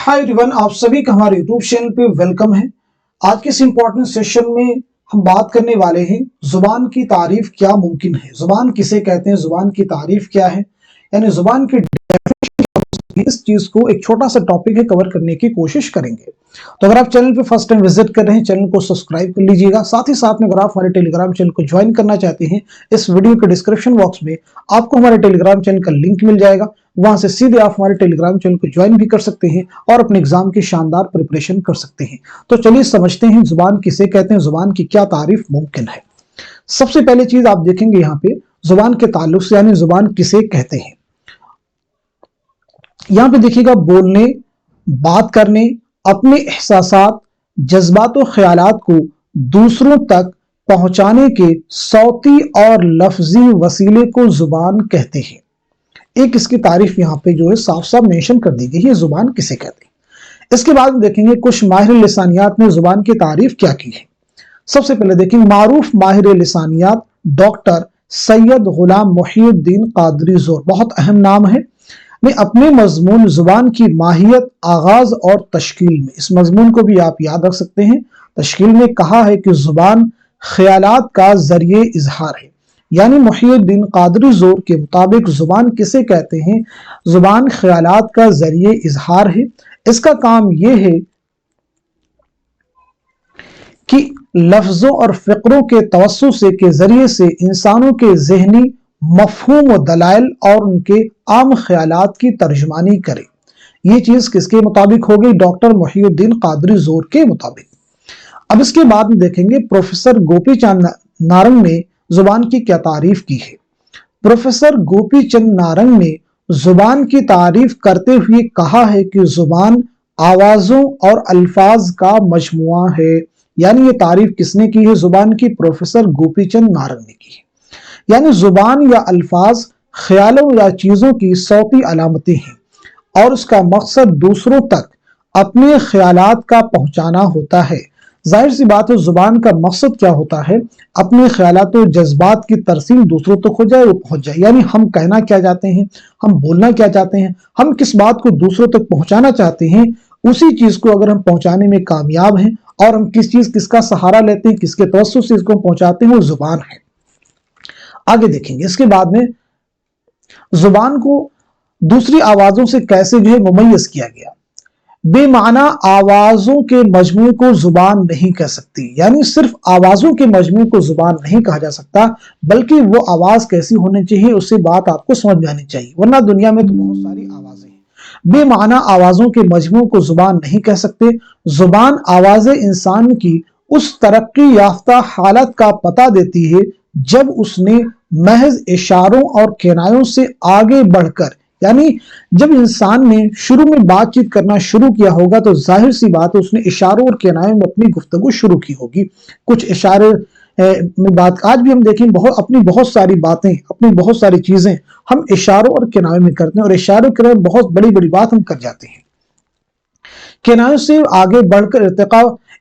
Hi everyone, आप सभी का हमारे यूट्यूब चैनल पे वेलकम है। आज के इस इम्पोर्टेंट सेशन में हम बात करने वाले हैं जुबान की तारीफ क्या मुमकिन है, जुबान किसे कहते हैं, जुबान की तारीफ क्या है, यानी जुबान की इस चीज को एक छोटा सा टॉपिक है कवर करने की कोशिश करेंगे। तो अगर आप चैनल पे फर्स्ट टाइम विजिट कर रहे हैं, चैनल को सब्सक्राइब कर लीजिएगा। साथ ही साथ में अगर आप हमारे टेलीग्राम चैनल को ज्वाइन करना चाहते हैं, इस वीडियो के डिस्क्रिप्शन बॉक्स में आपको हमारे टेलीग्राम चैनल का लिंक मिल जाएगा। वहां से सीधे आप हमारे टेलीग्राम चैनल को ज्वाइन भी कर सकते हैं और अपने एग्जाम की शानदार प्रिपरेशन कर सकते हैं। तो चलिए समझते हैं जुबान किसे कहते हैं, जुबान की क्या तारीफ मुमकिन है। सबसे पहले चीज आप देखेंगे यहाँ पे जुबान के ताल्लुक से, यानी जुबान किसे कहते हैं। यहां पे देखिएगा, बोलने, बात करने, अपने एहसासात, जज्बात और ख्यालात को दूसरों तक पहुंचाने के सौती और लफ्जी वसीले को जुबान कहते हैं। एक इसकी तारीफ यहाँ पे जो है साफ साफ मेंशन कर दी गई है, जुबान किसे कहते हैं। इसके बाद देखेंगे कुछ माहिर लिसानियात ने जुबान की तारीफ क्या की है। सबसे पहले देखेंगे मारूफ माहिर लिसानियात डॉक्टर सैयद गुलाम मुहीउद्दीन कादरी जोर, बहुत अहम नाम है, ने अपने मजमून जुबान की माहियत, आगाज और तश्कील में, इस मजमून को भी आप याद रख सकते हैं, तश्कील में कहा है कि जुबान ख्यालात का जरिए इजहार है। यानी मुहीउद्दीन कादरी जोर के मुताबिक जुबान किसे कहते हैं, जुबान ख्यालात का जरिए इजहार है। इसका काम यह है कि लफ्जों और फिक्रों के तवस्सु से के जरिए से इंसानों के जहनी मफहूम व दलाइल और उनके आम ख्यालात की तर्जुमानी करे। ये चीज किसके मुताबिक हो गई, डॉक्टर मुहीउद्दीन कादरी जोर के मुताबिक। अब इसके बाद में देखेंगे प्रोफेसर गोपी चंद नारंग ने जुबान की क्या तारीफ की है। प्रोफेसर गोपी चंद नारंग ने जुबान की तारीफ करते हुए कहा है कि जुबान आवाजों और अल्फाज का मजमुआ है। यानी ये तारीफ किसने की है जुबान की, प्रोफेसर गोपी चंद नारंग ने की है। यानी जुबान या अल्फाज ख्यालों या चीजों की सौती अलामतें हैं और उसका मकसद दूसरों तक अपने ख्यालात का पहुंचाना होता है। जाहिर सी बात है, जुबान का मकसद क्या होता है, अपने ख्यालात और जज्बात की तरसीम दूसरों तक हो जाए, वो पहुंच जाए। यानी हम कहना क्या चाहते हैं, हम बोलना क्या चाहते हैं, हम किस बात को दूसरों तक पहुंचाना चाहते हैं, उसी चीज को अगर हम पहुंचाने में कामयाब हैं और हम किसका सहारा लेते हैं, किसके तवज्जो से इसको पहुंचाते हैं, वो जुबान है। आगे देखेंगे इसके बाद में जुबान को दूसरी आवाजों से कैसे जो है मुमय्यज किया गया। बेमाना आवाजों के मजमू को जुबान नहीं कह सकती, यानी सिर्फ आवाजों के मजमू को जुबान नहीं कहा जा सकता, बल्कि वो आवाज कैसी होनी चाहिए उससे बात आपको समझ में आनी चाहिए, वरना दुनिया में तो बहुत सारी आवाजें हैं। बेमाना आवाजों के मजमू को जुबान नहीं कह सकते। जुबान आवाजें इंसान की उस तरक्की याफ्ता हालत का पता देती है जब उसने महज इशारों और किनायों से आगे बढ़कर, यानी जब इंसान ने शुरू में बातचीत करना शुरू किया होगा तो जाहिर सी बात है उसने इशारों और किनायों में अपनी गुफ्तगू शुरू की होगी। कुछ इशारे में बात, आज भी हम देखें अपनी बहुत सारी बातें, अपनी बहुत सारी चीजें हम इशारों और किनायों में करते हैं और इशारों के किनायों में बहुत बड़ी बड़ी बात हम कर जाते हैं। किनायों से आगे बढ़कर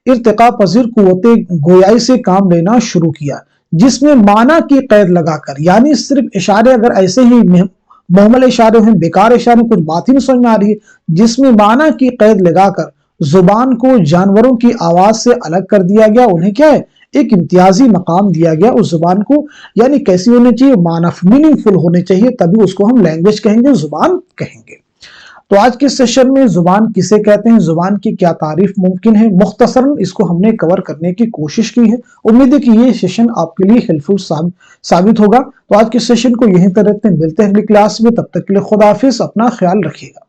इर्तिका पजीर कुव्वते गोयाई से काम लेना शुरू किया, जिसमें माना की कैद लगाकर, यानी सिर्फ इशारे अगर ऐसे ही मुहम्मल इशारे हैं, बेकार इशारे, कुछ बात ही नहीं समझ में आ रही है, जिसमें माना की कैद लगाकर जुबान को जानवरों की आवाज से अलग कर दिया गया। उन्हें क्या है, एक इम्तियाजी मकाम दिया गया उस जुबान को। यानी कैसी होनी चाहिए, मीनिंगफुल होने चाहिए, तभी उसको हम लैंग्वेज कहेंगे, जुबान कहेंगे। तो आज के सेशन में जुबान किसे कहते हैं, जुबान की क्या तारीफ मुमकिन है, मुख्तसरन इसको हमने कवर करने की कोशिश की है। उम्मीद है कि ये सेशन आपके लिए हेल्पफुल साबित होगा। तो आज के सेशन को यहीं पर रखते हैं, मिलते हैं अगली क्लास में, तब तक के लिए खुदा हाफिज, अपना ख्याल रखिएगा।